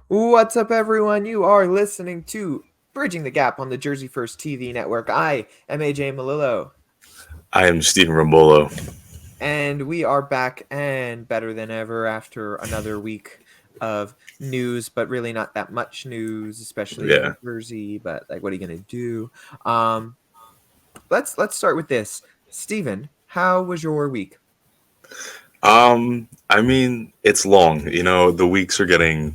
What's up, everyone? You are listening to Bridging the Gap on the Jersey First TV network. I am AJ Malillo, I am Stephen Rambolo. and we are back and better than ever after another week of news, but really not that much news, especially in Yeah. New Jersey. But like, what are you gonna do? Um, let's start with this. Stephen, how was your week? I mean, it's long. The weeks are getting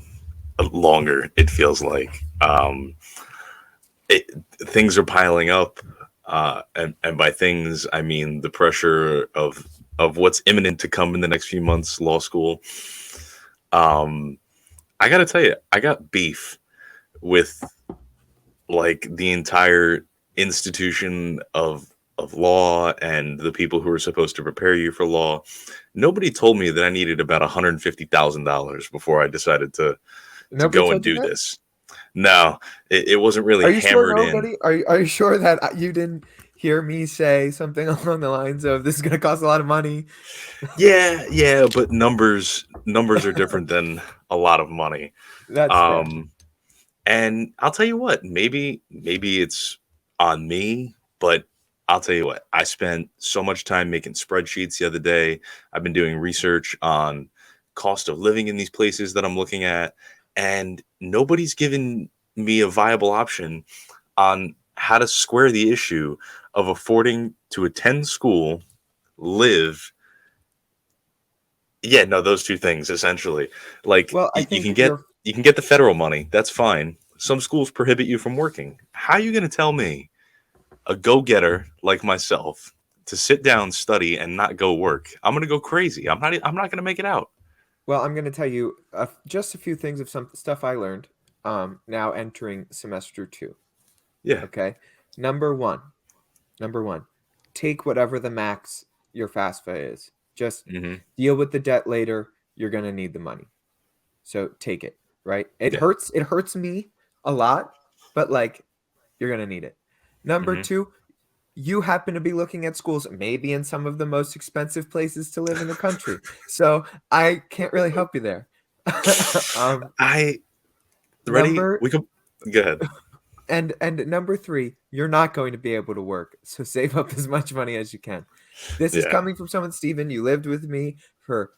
longer, it feels like. It, things are piling up. And by things, I mean the pressure of what's imminent to come in the next few months, law school. Um, I got to tell you, I got beef with like the entire institution of law and the people who are supposed to prepare you for law. Nobody told me that I needed about $150,000 before I decided to Nobody go and told you do that? this. No, it wasn't really Are you sure hammered in. nobody? Are you sure that you didn't hear me say something along the lines of this is gonna cost a lot of money? Yeah, but numbers are different than a lot of money. That's fair. Um, And I'll tell you what, maybe it's on me, but I'll tell you what, I spent so much time making spreadsheets the other day. I've been doing research on cost of living in these places that I'm looking at, and nobody's given me a viable option on how to square the issue of affording to attend school, live. Yeah, no, those two things essentially. Like Well, I you think can get you're you can get the federal money. That's fine. Some schools prohibit you from working. How are you going to tell me, a go-getter like myself, to sit down, study, and not go work? I'm going to go crazy. I'm not going to make it out. well. I'm going to tell you just a few things of some stuff I learned. Now entering semester two. Yeah. Okay, number one, number one, take whatever the max your FAFSA is. Just Hmm. deal with the debt later. You're going to need the money, so take it. Right? It Yeah. hurts. It hurts me a lot, but like you're going to need it. Number Hmm. two, you happen to be looking at schools maybe in some of the most expensive places to live in the country. So I can't really help you there. um, I ready. number We could go ahead. and number three, you're not going to be able to work. So save up as much money as you can. This is Yeah. coming from someone, Stephen. You lived with me for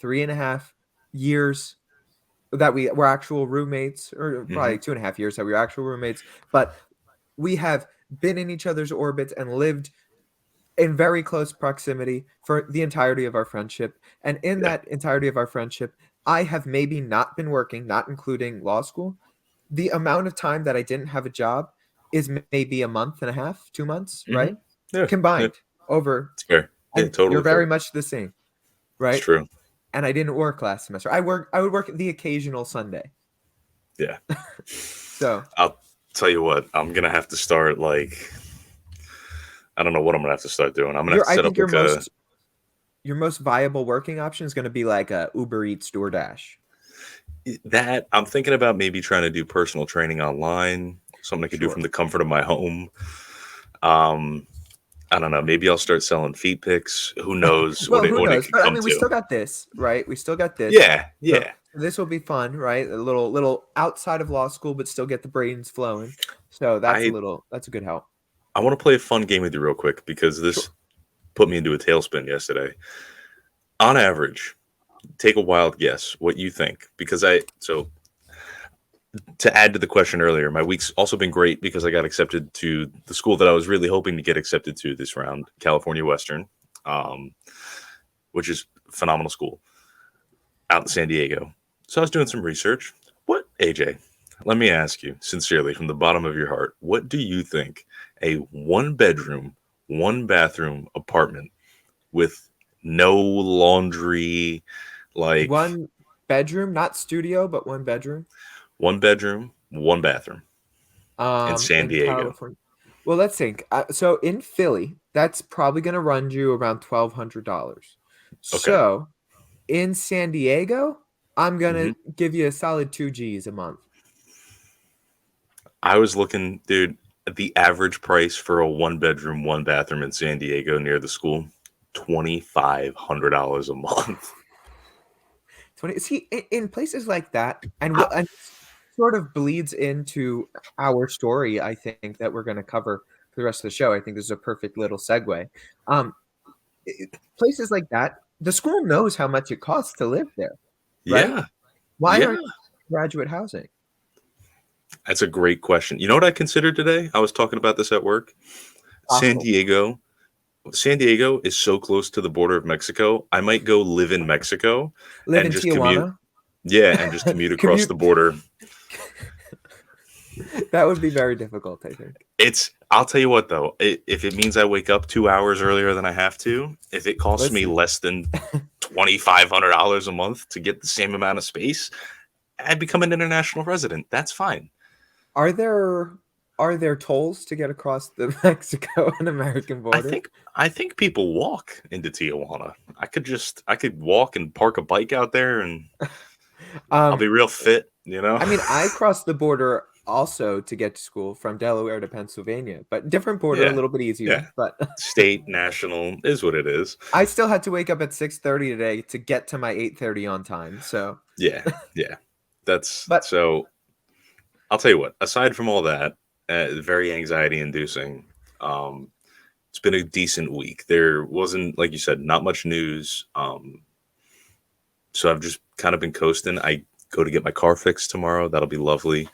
3.5 years that we were actual roommates, or Hmm. probably 2.5 years that we were actual roommates, but we have been in each other's orbits and lived in very close proximity for the entirety of our friendship. And in Yeah. that entirety of our friendship, I have maybe not been working, not including law school. The amount of time that I didn't have a job is maybe a month and a half, 2 months, Hmm. right? Yeah. Yeah. Combined over, It's fair. Yeah. and you're Totally very fair. much the same, It's right? true. And I didn't work last semester. I would work the occasional Sunday. Yeah. So I'll tell you what. I'm gonna have to start like I don't know what I'm gonna have to start doing. I'm gonna have to I set think up like a your most viable working option is going to be like a Uber Eats, DoorDash. that. I'm thinking about maybe trying to do personal training online, something I could do Sure. from the comfort of my home. Um, I don't know. Maybe I'll start selling feet pics. Who knows Well, who what it knows? could But I come mean, we to? still got this, right? We still got this. Yeah, So yeah. this will be fun, right? A little outside of law school, but still get the brains flowing. So I that's a good help. I want to play a fun game with you real quick because this Sure. put me into a tailspin yesterday. On average, take a wild guess what you think because I so to add to the question earlier, my week's also been great because I got accepted to the school that I was really hoping to get accepted to this round, California Western, um, which is a phenomenal school out in San Diego. So I was doing some research. What, AJ? Let me ask you sincerely from the bottom of your heart, what do you think a one bedroom, one bathroom apartment with no laundry, like One bedroom, not studio, but one bedroom. one bedroom, one bathroom in San In Diego? California. Well, let's think. So in Philly, that's probably going to run you around $1,200. Okay. So in San Diego, I'm Hmm. gonna give you a solid 2 G's a month. I was looking, dude, at the average price for a one bedroom, one bathroom in San Diego near the school, $2,500 a month. 20. See, in places like that, and sort of bleeds into our story, I think, that we're going to cover for the rest of the show. I think this is a perfect little segue. Um, Places like that, the school knows how much it costs to live there, right? Yeah, Why yeah. aren't graduate housing? That's a great question. You know what I considered today? I was talking about this at work. San Possible. Diego. San Diego is so close to the border of Mexico. I might go live in Mexico Live and in just commute. Tijuana. Yeah, and just commute across the Commute. border. That would be very difficult, I think. I'll tell you what though, if it means I wake up 2 hours earlier than I have to, if it costs me Listen, less than $2,500 a month to get the same amount of space, I become an international resident. That's fine. are there tolls to get across the Mexico and American I border? think I think people walk into Tijuana. I could walk and park a bike out there and I'll Um, be real fit, you know? I mean, I crossed the border also to get to school from Delaware to Pennsylvania, but different border, a Yeah. little bit Yeah. easier. But State, national is what it is. I still had to wake up at 6:30 today to get to my 8:30 on time. So, Yeah. Yeah. That's but so I'll tell you what, aside from all that, very anxiety inducing. It's been a decent week. There wasn't, like you said, not much news. So I've just kind of been coasting. I go to get my car fixed tomorrow. That'll be lovely.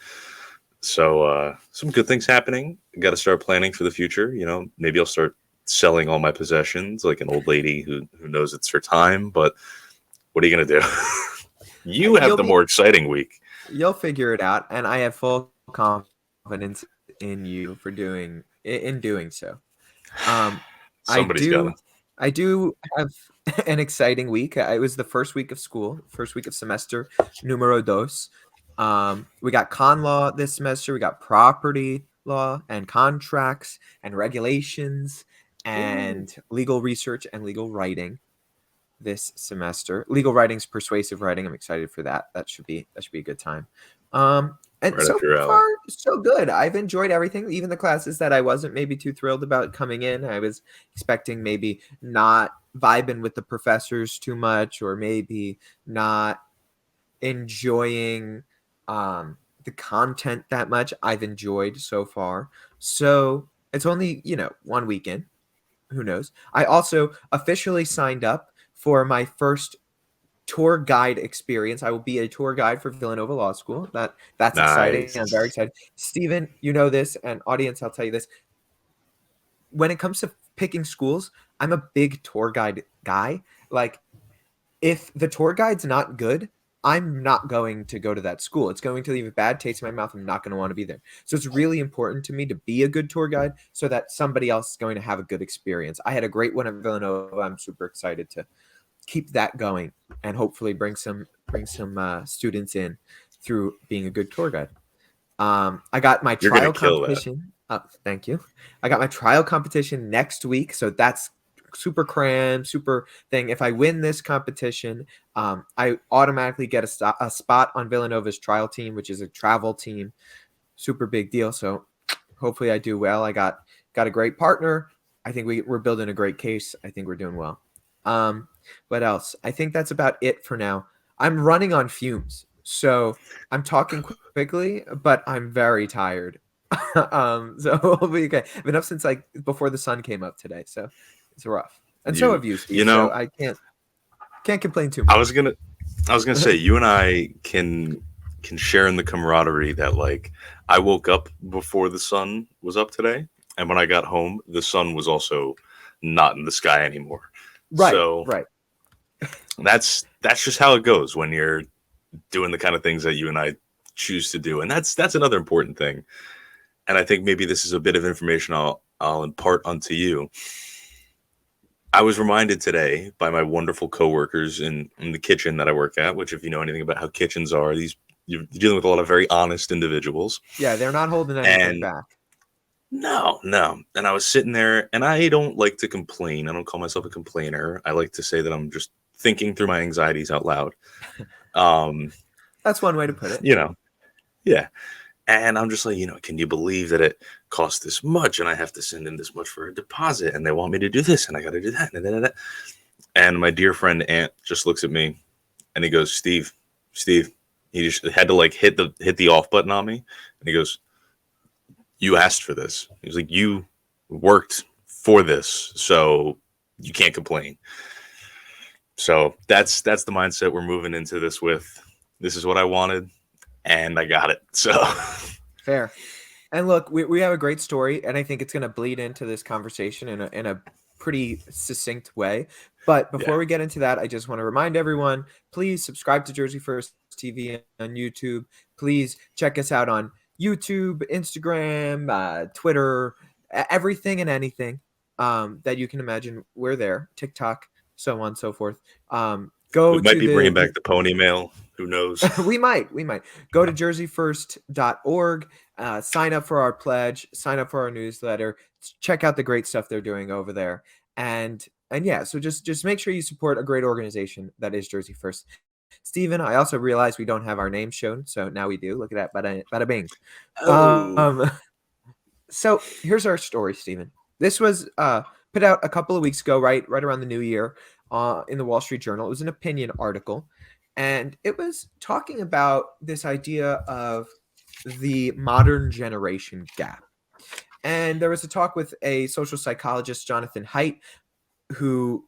So some good things happening. Got to start planning for the future. You know, maybe I'll start selling all my possessions like an old lady who knows it's her time. But what are you gonna do? You have you'll the more exciting week. you'll figure it out, and I have full confidence in you for doing so. Um, I Somebody's got to. I do have an exciting week. It was the first week of school, first week of semester numero dos. We got con law this semester. We got property law and contracts and regulations and legal research and legal writing this semester. Legal writing's persuasive writing. I'm excited for that. That should be a good time. And Right so up your alley. far, so good. I've enjoyed everything, even the classes that I wasn't maybe too thrilled about coming in. I was expecting maybe not vibing with the professors too much, or maybe not enjoying the content that much. I've enjoyed so far. So it's only, one weekend. Who knows? I also officially signed up for my first tour guide experience. I will be a tour guide for Villanova Law School. That's exciting. I'm very Nice. excited. Steven, you know this, and audience, I'll tell you this. When it comes to picking schools, I'm a big tour guide guy. Like, if the tour guide's not good, I'm not going to go to that school. It's going to leave a bad taste in my mouth. I'm not going to want to be there. So it's really important to me to be a good tour guide so that somebody else is going to have a good experience. I had a great one at Villanova. I'm super excited to keep that going and hopefully bring some students in through being a good tour guide. I got my You're gonna trial kill that. competition. Thank you. I got my trial competition next week, so that's super cram, super thing. If I win this competition, I automatically get a spot on Villanova's trial team, which is a travel team. Super big deal. So hopefully I do well. I got a great partner. I think we're building a great case. I think we're doing well. What else? I think that's about it for now. I'm running on fumes, so I'm talking quickly, but I'm very tired. So we'll be okay. I've been up since like before the sun came up today, so it's rough. And so You have you, Steve. you know, So I can't complain too I much. was gonna say you and I can share in the camaraderie that like I woke up before the sun was up today, and when I got home, the sun was also not in the sky anymore. Right, So right. that's just how it goes when you're doing the kind of things that you and I choose to do, and that's another important thing. And I think maybe this is a bit of information I'll impart onto you. I was reminded today by my wonderful coworkers in the kitchen that I work at, which if you know anything about how kitchens are, you're dealing with a lot of very honest individuals. Yeah, they're not holding anything And back. no, no. And I was sitting there and I don't like to complain. I don't call myself a complainer. I like to say that I'm just thinking through my anxieties out loud. Um, That's one way to put it. you know, yeah. And I'm just like, can you believe that it costs this much and I have to send in this much for a deposit and they want me to do this and I got to do that. And my dear friend Aunt just looks at me and he goes, Steve. He just had to like hit the off button on me, and he goes, "You asked for this." He's like, "You worked for this, so you can't complain." So that's the mindset we're moving into this with. This is what I wanted, and I got it. So fair. And look, we have a great story, and I think it's going to bleed into this conversation in a pretty succinct way. But before we get into that, I just want to remind everyone, please subscribe to Jersey First TV on YouTube. Please check us out on YouTube, Instagram, Twitter, everything and anything that you can imagine. We're there. TikTok, so on and so forth. We might be bringing back the pony mail. Who knows? we might go to jerseyfirst.org, sign up for our pledge, sign up for our newsletter, check out the great stuff they're doing over there. And yeah, so just make sure you support a great organization that is Jersey First. Steven, I also realized we don't have our name shown, so now we do. Look at that, bada bing. Oh. So here's our story, Steven. This was put out a couple of weeks ago, right around the new year, in the Wall Street Journal. It was an opinion article, and it was talking about this idea of the modern generation gap. And there was a talk with a social psychologist, Jonathan Haidt, who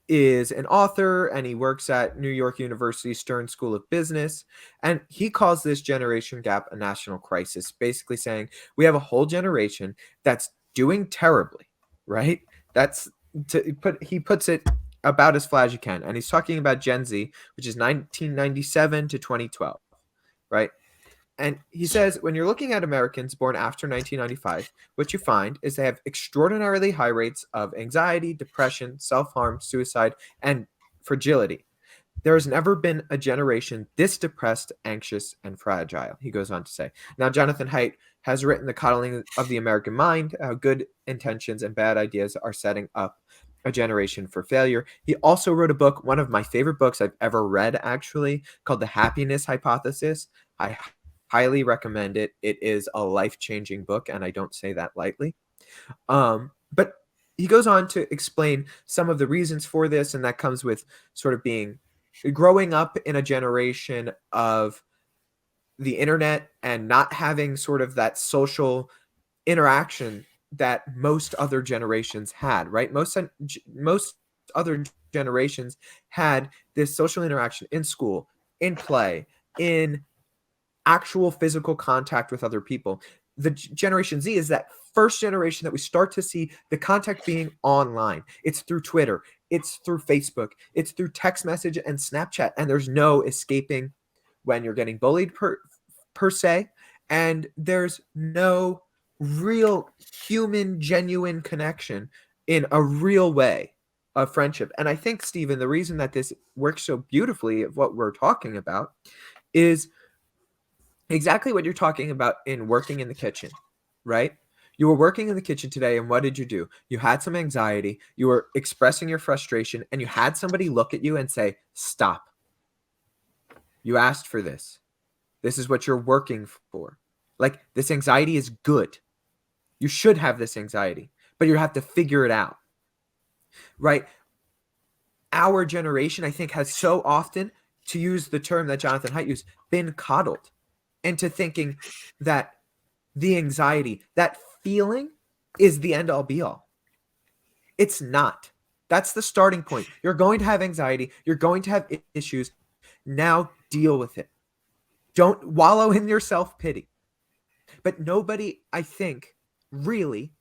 is an author, and he works at New York University Stern School of Business. And he calls this generation gap a national crisis, basically saying we have a whole generation that's doing terribly, right? He puts it about as flat as you can. And he's talking about Gen Z, which is 1997 to 2012, right? And he says, when you're looking at Americans born after 1995, what you find is they have extraordinarily high rates of anxiety, depression, self-harm, suicide, and fragility. There has never been a generation this depressed, anxious, and fragile, he goes on to say. Now, Jonathan Haidt has written The Coddling of the American Mind, how good intentions and bad ideas are setting up a generation for failure. He also wrote a book, one of my favorite books I've ever read, actually, called The Happiness Hypothesis. I highly recommend it. It is a life-changing book, and I don't say that lightly. But he goes on to explain some of the reasons for this, and that comes with sort of growing up in a generation of the internet and not having sort of that social interaction that most other generations had, right? Most other generations had this social interaction in school, in play, in actual physical contact with other people. The Generation Z is that first generation that we start to see the contact being online. It's through Twitter, it's through Facebook, it's through text message and Snapchat, and there's no escaping when you're getting bullied per se, and there's no real human, genuine connection in a real way of friendship. And I think, Steven, the reason that this works so beautifully of what we're talking about is exactly what you're talking about in working in the kitchen, right? You were working in the kitchen today, and what did you do? You had some anxiety, you were expressing your frustration, and you had somebody look at you and say, stop. You asked for this. This is what you're working for. Like, this anxiety is good. You should have this anxiety, but you have to figure it out, right? Our generation, I think, has so often, to use the term that Jonathan Haidt used, been coddled into thinking that the anxiety, that feeling, is the end all be all. It's not. That's the starting point. You're going to have anxiety. You're going to have issues. Now deal with it. Don't wallow in your self-pity. But nobody, I think, really,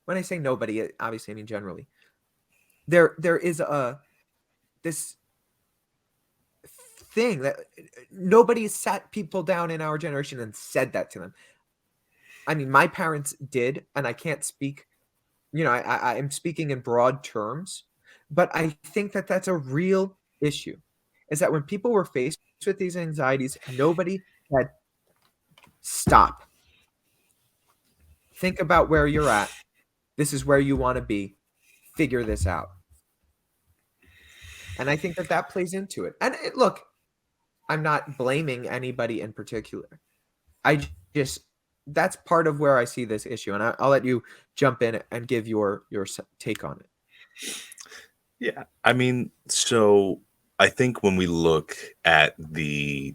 when I say nobody, obviously I mean generally, there is this thing that nobody sat people down in our generation and said that to them. I mean, my parents did, and I can't speak, I am speaking in broad terms, but I think that that's a real issue, is that when people were faced with these anxieties, nobody said, stop. Think about where you're at. This is where you want to be. Figure this out. And I think that plays into it. And look, I'm not blaming anybody in particular. That's part of where I see this issue. And I'll let you jump in and give your take on it. Yeah. I mean, so I think when we look at the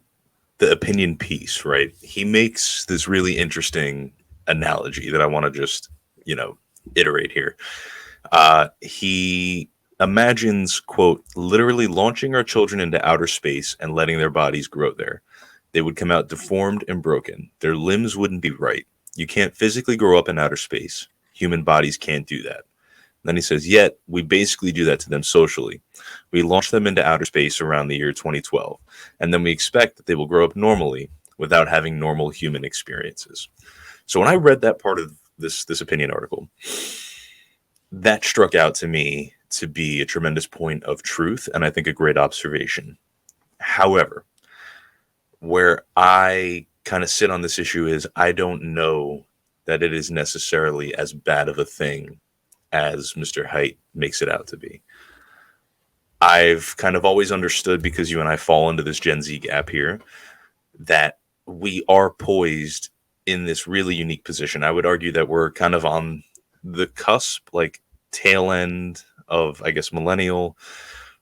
opinion piece, right? He makes this really interesting analogy that I want to just, you know, iterate here. He imagines, quote, literally launching our children into outer space and letting their bodies grow there. They would come out deformed and broken. Their limbs wouldn't be right. You can't physically grow up in outer space. Human bodies can't do that. Then he says, yet we basically do that to them socially. We launch them into outer space around the year 2012, and then we expect that they will grow up normally without having normal human experiences. So when I read that part of this opinion article, that struck out to me to be a tremendous point of truth, and I think a great observation. However, where I kind of sit on this issue is I don't know that it is necessarily as bad of a thing as Mr. Height makes it out to be. I've kind of always understood, because you and I fall into this Gen Z gap here, that we are poised in this really unique position. I would argue that we're kind of on the cusp, like tail end of, I guess, millennial,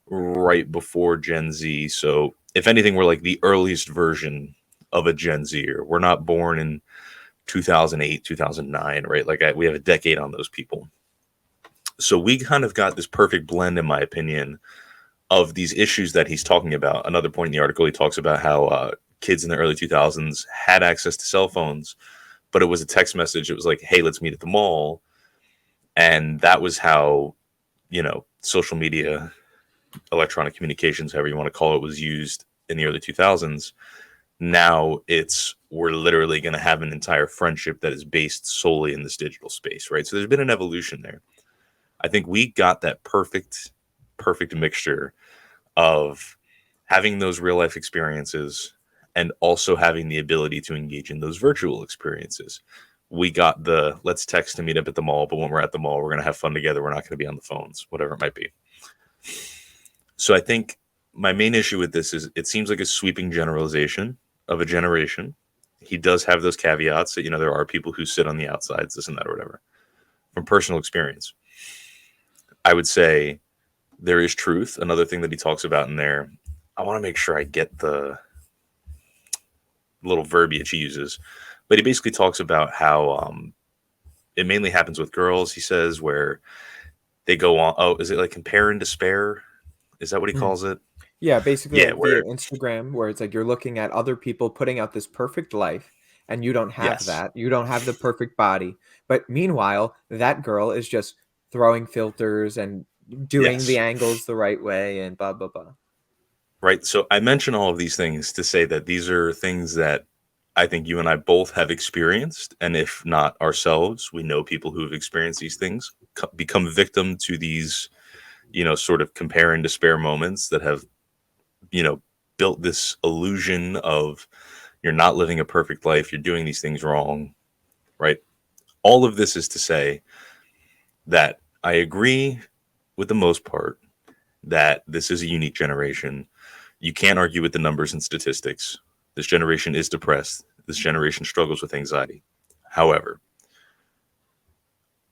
right before Gen Z. So if anything, we're like the earliest version of a Gen Zer. We're not born in 2008, 2009, right? Like we have a decade on those people. So we kind of got this perfect blend, in my opinion, of these issues that he's talking about. Another point in the article, he talks about how kids in the early 2000s had access to cell phones, but it was a text message. It was like, hey, let's meet at the mall. And that was how, you know, social media, electronic communications, however you want to call it, was used in the early 2000s. Now we're literally going to have an entire friendship that is based solely in this digital space, right? So there's been an evolution there. I think we got that perfect mixture of having those real life experiences and also having the ability to engage in those virtual experiences. We got the let's text to meet up at the mall, but when we're at the mall, we're going to have fun together. We're not going to be on the phones, whatever it might be. So I think my main issue with this is it seems like a sweeping generalization of a generation. He does have those caveats that, you know, there are people who sit on the outsides, this and that, or whatever. From personal experience, I would say there is truth. Another thing that he talks about in there, I want to make sure I get the little verbiage he uses, but he basically talks about how it mainly happens with girls, he says, where they go on, oh, is it like compare and despair? Is that what he calls it? Yeah, basically Yeah, like where, via Instagram, where it's like you're looking at other people putting out this perfect life, and you don't have yes, that. You don't have the perfect body. But meanwhile, that girl is just throwing filters and doing the yes, angles the right way and blah blah blah. right. So I mention all of these things to say that these are things that I think you and I both have experienced. And if not ourselves, we know people who have experienced these things, become victim to these, you know, sort of compare and despair moments that have, you know, built this illusion of you're not living a perfect life, you're doing these things wrong, right? All of this is to say that I agree with the most part that this is a unique generation. You can't argue with the numbers and statistics. This generation is depressed. This generation struggles with anxiety. However,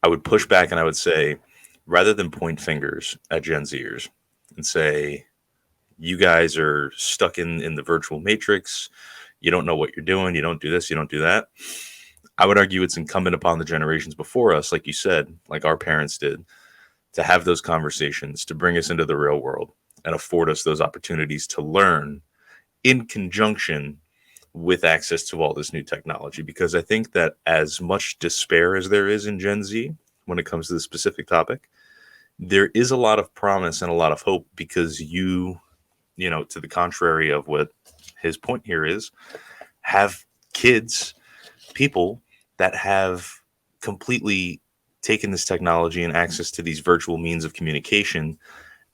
I would push back and I would say, rather than point fingers at Gen Zers and say, you guys are stuck in the virtual matrix, you don't know what you're doing, you don't do this, you don't do that. I would argue it's incumbent upon the generations before us, like you said, like our parents did, to have those conversations, to bring us into the real world and afford us those opportunities to learn in conjunction with access to all this new technology. Because I think that as much despair as there is in Gen Z when it comes to this specific topic, there is a lot of promise and a lot of hope, because you know, to the contrary of what his point here is, have kids, people that have completely taken this technology and access to these virtual means of communication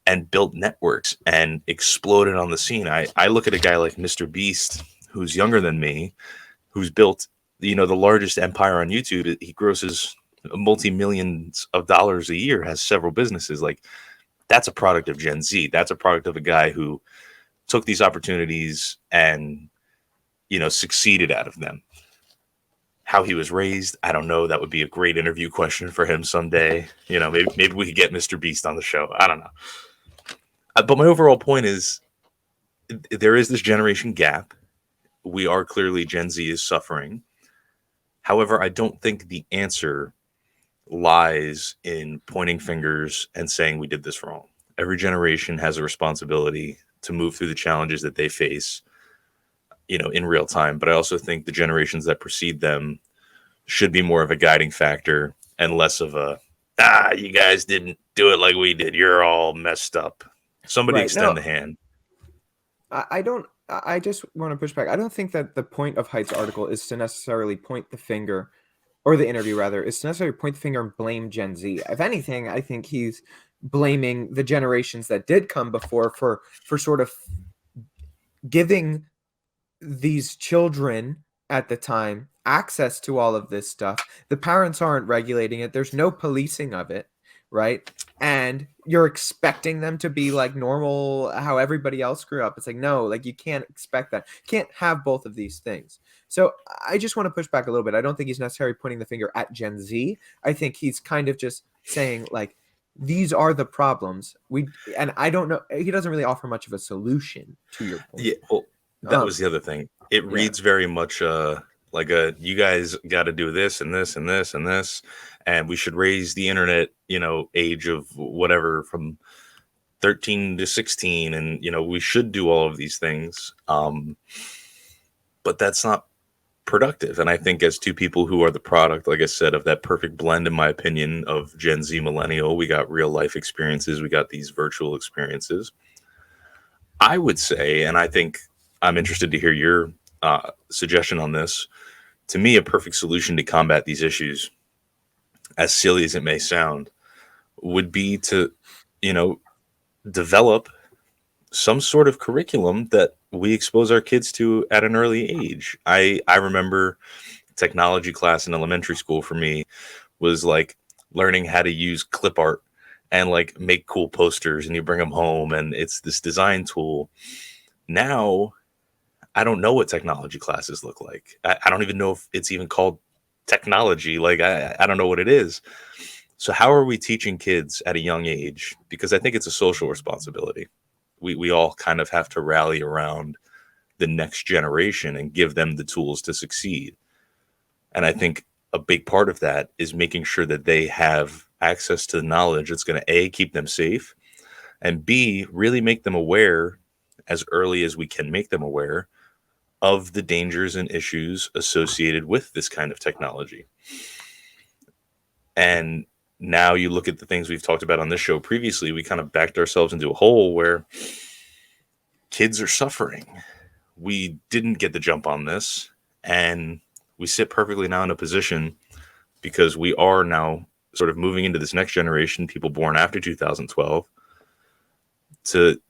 and built networks and exploded on the scene. I look at a guy like Mr. Beast, who's younger than me, who's built, you know, the largest empire on YouTube. He grosses multi-millions of dollars a year, has several businesses. Like, that's a product of Gen Z. That's a product of a guy who took these opportunities and, you know, succeeded out of them. How he was raised, I don't know. That would be a great interview question for him someday. You know, maybe we could get Mr. Beast on the show. I don't know. But my overall point is, there is this generation gap. We are clearly Gen Z is suffering. However, I don't think the answer lies in pointing fingers and saying we did this wrong. Every generation has a responsibility to move through the challenges that they face, in real time. But I also think the generations that precede them should be more of a guiding factor and less of a, you guys didn't do it like we did. You're all messed up. Somebody Right. extend No, the hand. I don't. I just want to push back. I don't think that the point of Haidt's article is to necessarily point the finger, or the interview rather, is to necessarily point the finger and blame Gen Z. If anything, I think he's blaming the generations that did come before for sort of giving these children at the time access to all of this stuff. The parents aren't regulating it. There's no policing of it, right? And you're expecting them to be like normal, how everybody else grew up. It's like, no, like you can't expect that. You can't have both of these things. So I just want to push back a little bit. I don't think he's necessarily pointing the finger at Gen Z. I think he's kind of just saying like, these are the problems. And I don't know. He doesn't really offer much of a solution to your point. Yeah, well, that was the other thing. It reads very much like you guys got to do this and this and this and this, and we should raise the internet, age of whatever from 13 to 16, and we should do all of these things. But that's not productive. And I think as two people who are the product, like I said, of that perfect blend, in my opinion, of Gen Z millennial, we got real life experiences, we got these virtual experiences. I would say, and I think I'm interested to hear your suggestion on this. To me, a perfect solution to combat these issues, as silly as it may sound, would be to, develop some sort of curriculum that we expose our kids to at an early age. I remember technology class in elementary school for me was like learning how to use clip art and like make cool posters, and you bring them home and it's this design tool. Now, I don't know what technology classes look like. I don't even know if it's even called technology. Like, I don't know what it is. So how are we teaching kids at a young age? Because I think it's a social responsibility. We all kind of have to rally around the next generation and give them the tools to succeed. And I think a big part of that is making sure that they have access to the knowledge that's going to A, keep them safe, and B, really make them aware as early as we can make them aware of the dangers and issues associated with this kind of technology. And now you look at the things we've talked about on this show previously, we kind of backed ourselves into a hole where kids are suffering. We didn't get the jump on this, and we sit perfectly now in a position because we are now sort of moving into this next generation, people born after 2012, to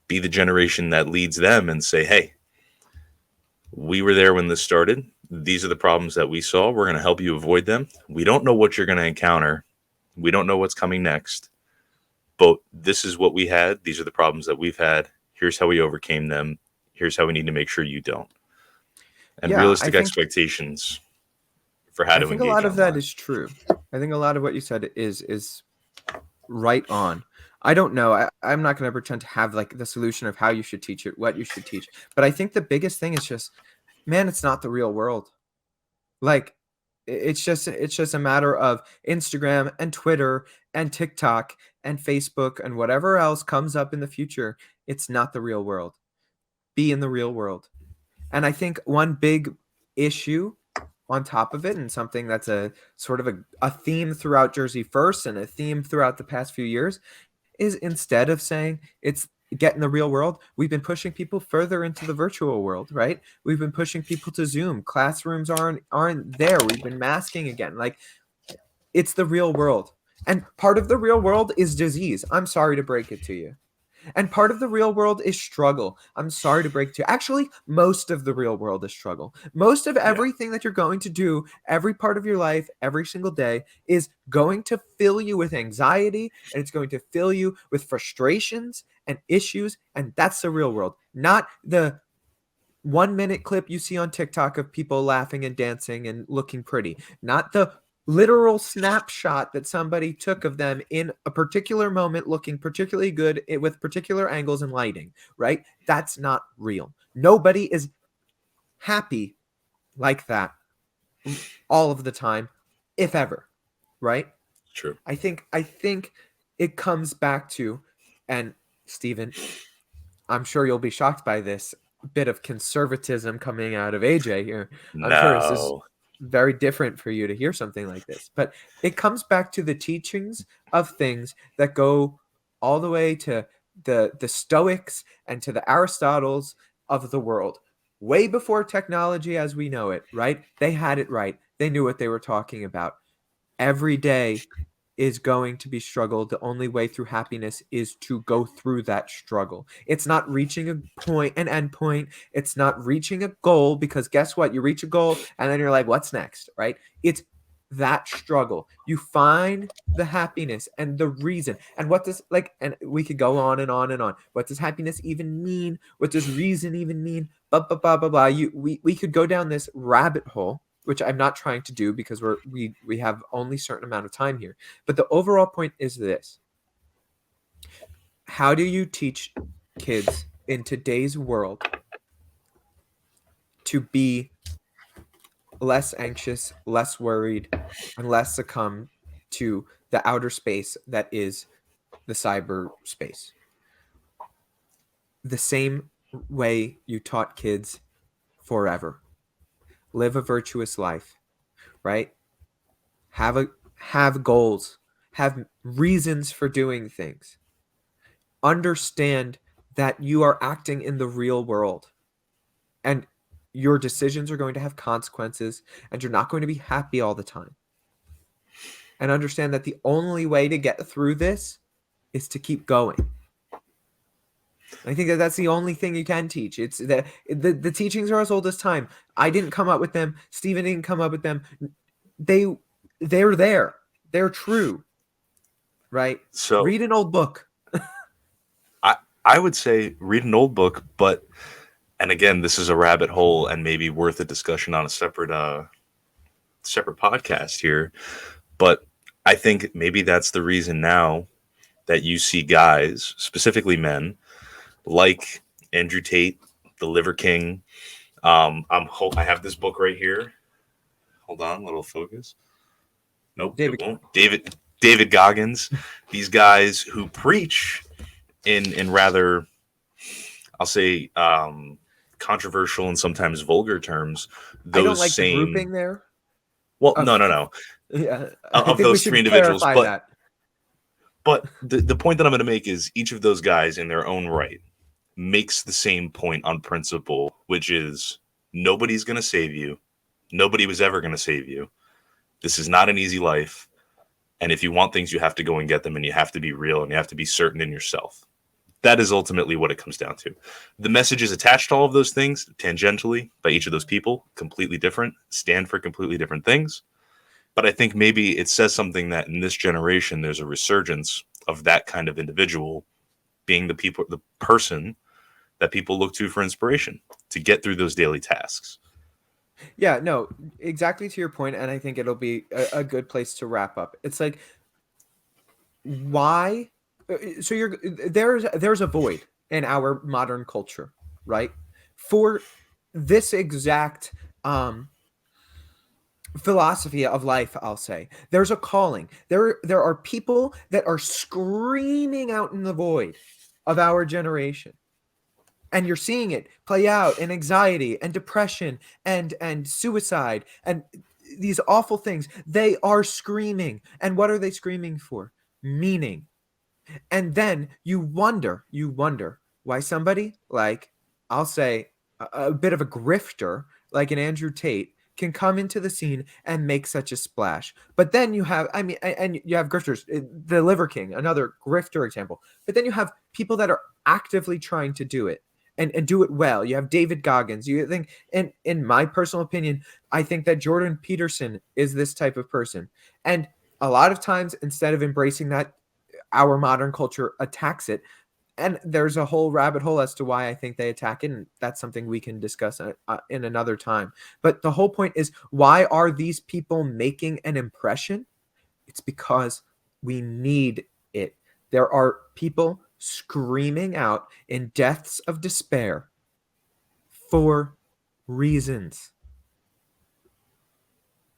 be the generation that leads them and say, hey, we were there when this started. These are the problems that we saw. We're going to help you avoid them. We don't know what you're going to encounter. We don't know what's coming next, but this is what we had. These are the problems that we've had. Here's how we overcame them. Here's how we need to make sure you don't. And realistic expectations for how to engage. I think a lot of that is true. I think a lot of what you said is right on. I don't know. I'm not going to pretend to have like the solution of how you should teach it, what you should teach. But I think the biggest thing is just, man, it's not the real world. Like, it's just a matter of Instagram and Twitter and TikTok and Facebook and whatever else comes up in the future. It's not the real world. Be in the real world. And I think one big issue on top of it, and something that's a sort of a theme throughout Jersey First and a theme throughout the past few years, is instead of saying it's get in the real world, we've been pushing people further into the virtual world, right? We've been pushing people to Zoom. Classrooms aren't there. We've been masking again. Like, it's the real world. And part of the real world is disease. I'm sorry to break it to you. And part of the real world is struggle. I'm sorry to break it to you. Actually, most of the real world is struggle. Most of everything that you're going to do, every part of your life, every single day, is going to fill you with anxiety, and it's going to fill you with frustrations and issues. And that's the real world, not the 1 minute clip you see on TikTok of people laughing and dancing and looking pretty, not the literal snapshot that somebody took of them in a particular moment looking particularly good with particular angles and lighting, right? That's not real. Nobody is happy like that all of the time, if ever, right? True. I think it comes back to, and Stephen, I'm sure you'll be shocked by this bit of conservatism coming out of AJ here. I'm sure this is No. very different for you to hear something like this, but it comes back to the teachings of things that go all the way to the Stoics and to the Aristotles of the world. Way before technology as we know it, right? They had it right. They knew what they were talking about. Every day is going to be struggle. The only way through happiness is to go through that struggle. It's not reaching an end point. It's not reaching a goal, because guess what? You reach a goal and then you're like, what's next, right? It's that struggle. You find the happiness and the reason. And what does, like, and we could go on and on and on. What does happiness even mean? What does reason even mean? Blah, blah, blah, blah, blah. We could go down this rabbit hole, which I'm not trying to do because we have only a certain amount of time here. But the overall point is this. How do you teach kids in today's world to be less anxious, less worried, and less succumb to the outer space that is the cyberspace? The same way you taught kids forever. Live a virtuous life, right? Have goals, have reasons for doing things. Understand that you are acting in the real world, and your decisions are going to have consequences, and you're not going to be happy all the time. And understand that the only way to get through this is to keep going. I think that that's the only thing you can teach. It's that the teachings are as old as time. I didn't come up with them. Stephen didn't come up with them. They're there. They're true, right? So Read an old book. I would say read an old book, but, and again, this is a rabbit hole and maybe worth a discussion on a separate podcast here. But I think maybe that's the reason now that you see guys, specifically men, like Andrew Tate, the Liver King. I have this book right here. Hold on, little focus. Nope, it won't. David Goggins. These guys who preach in rather, I'll say, controversial and sometimes vulgar terms. I don't like the grouping there. Well, no. Yeah, Of those three individuals, but the point that I'm going to make is each of those guys in their own right makes the same point on principle, which is nobody's going to save you. Nobody was ever going to save you. This is not an easy life. And if you want things, you have to go and get them, and you have to be real, and you have to be certain in yourself. That is ultimately what it comes down to. The messages attached to all of those things, tangentially, by each of those people, completely different, stand for completely different things. But I think maybe it says something that in this generation, there's a resurgence of that kind of individual being the person that people look to for inspiration to get through those daily tasks. Yeah, no, exactly to your point, and I think it'll be a good place to wrap up. It's like, why? So there's a void in our modern culture, right? For this exact philosophy of life, I'll say. There's a calling. There are people that are screaming out in the void of our generation. And you're seeing it play out in anxiety and depression and suicide and these awful things. They are screaming. And what are they screaming for? Meaning. And then you wonder why somebody like, I'll say, a bit of a grifter like an Andrew Tate can come into the scene and make such a splash. But then you have, and you have grifters, the Liver King, another grifter example. But then you have people that are actively trying to do it and do it well. You have David Goggins. You think, and in my personal opinion, I think that Jordan Peterson is this type of person. And a lot of times, instead of embracing that, our modern culture attacks it. and there's a whole rabbit hole as to why I think they attack it, and that's something we can discuss in another time. But the whole point is, why are these people making an impression? It's because we need it. There are people screaming out in deaths of despair for reasons,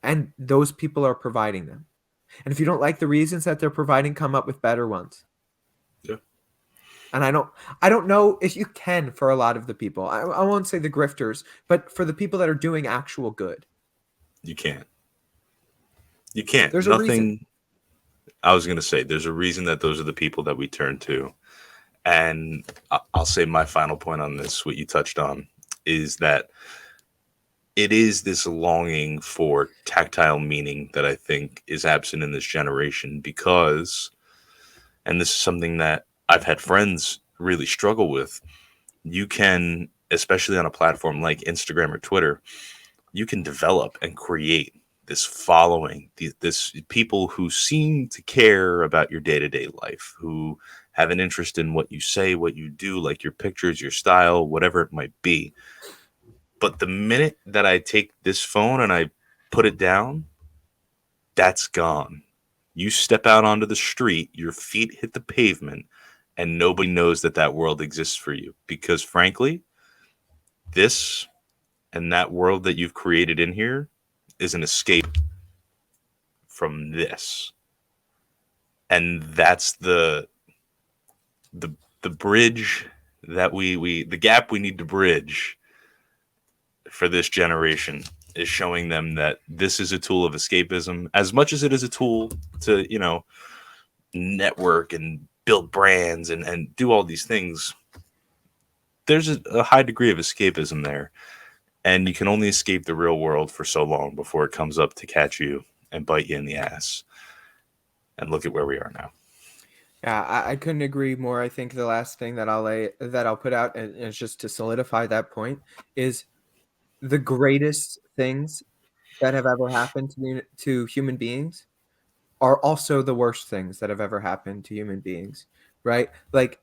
and those people are providing them. And if you don't like the reasons that they're providing, come up with better ones. Yeah. And I don't know if you can for a lot of the people. I won't say the grifters, but for the people that are doing actual good. You can't. You can't. There's Nothing. a reason. I was going to say, there's a reason that those are the people that we turn to. And I'll say my final point on this, what you touched on, is that it is this longing for tactile meaning that I think is absent in this generation because, and this is something that I've had friends really struggle with, you can, especially on a platform like Instagram or Twitter, you can develop and create this following, this people who seem to care about your day-to-day life, who have an interest in what you say, what you do, like your pictures, your style, whatever it might be. But the minute that I take this phone and I put it down, that's gone. You step out onto the street, your feet hit the pavement, and nobody knows that that world exists for you. Because frankly, this and that world that you've created in here is an escape from this. And that's the bridge that we the gap we need to bridge for this generation, is showing them that this is a tool of escapism as much as it is a tool to, you know, network and build brands and do all these things. There's a high degree of escapism there, and you can only escape the real world for so long before it comes up to catch you and bite you in the ass. And look at where we are now. Yeah, I couldn't agree more. I think the last thing that I'll put out, and it's just to solidify that point, is the greatest things that have ever happened to human beings are also the worst things that have ever happened to human beings, right? Like,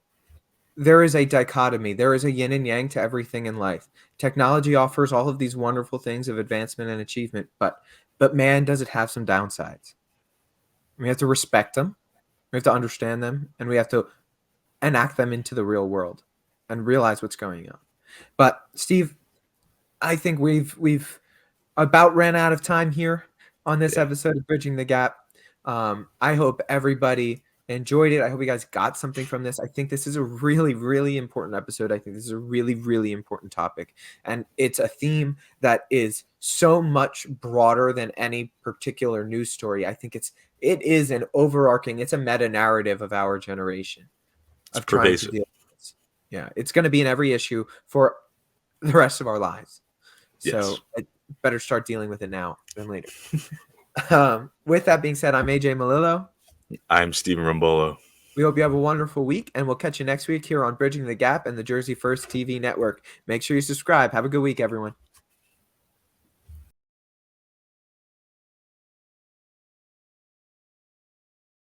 there is a dichotomy. There is a yin and yang to everything in life. Technology offers all of these wonderful things of advancement and achievement, but man, does it have some downsides? We have to respect them. We have to understand them, and we have to enact them into the real world and realize what's going on. But Steve, I think we've about ran out of time here on this episode of Bridging the Gap. I hope everybody enjoyed it. I hope you guys got something from this. I think this is a really, really important episode. I think this is a really, really important topic. And it's a theme that is so much broader than any particular news story. I think it is an overarching, it's a meta narrative of our generation. It's pervasive. Trying to deal with this. Yeah, it's going to be in every issue for the rest of our lives. So I better start dealing with it now than later. With that being said, I'm AJ Malillo. I'm Stephen Rambolo. We hope you have a wonderful week, and we'll catch you next week here on Bridging the Gap and the Jersey First TV network. Make sure you subscribe. Have a good week, everyone.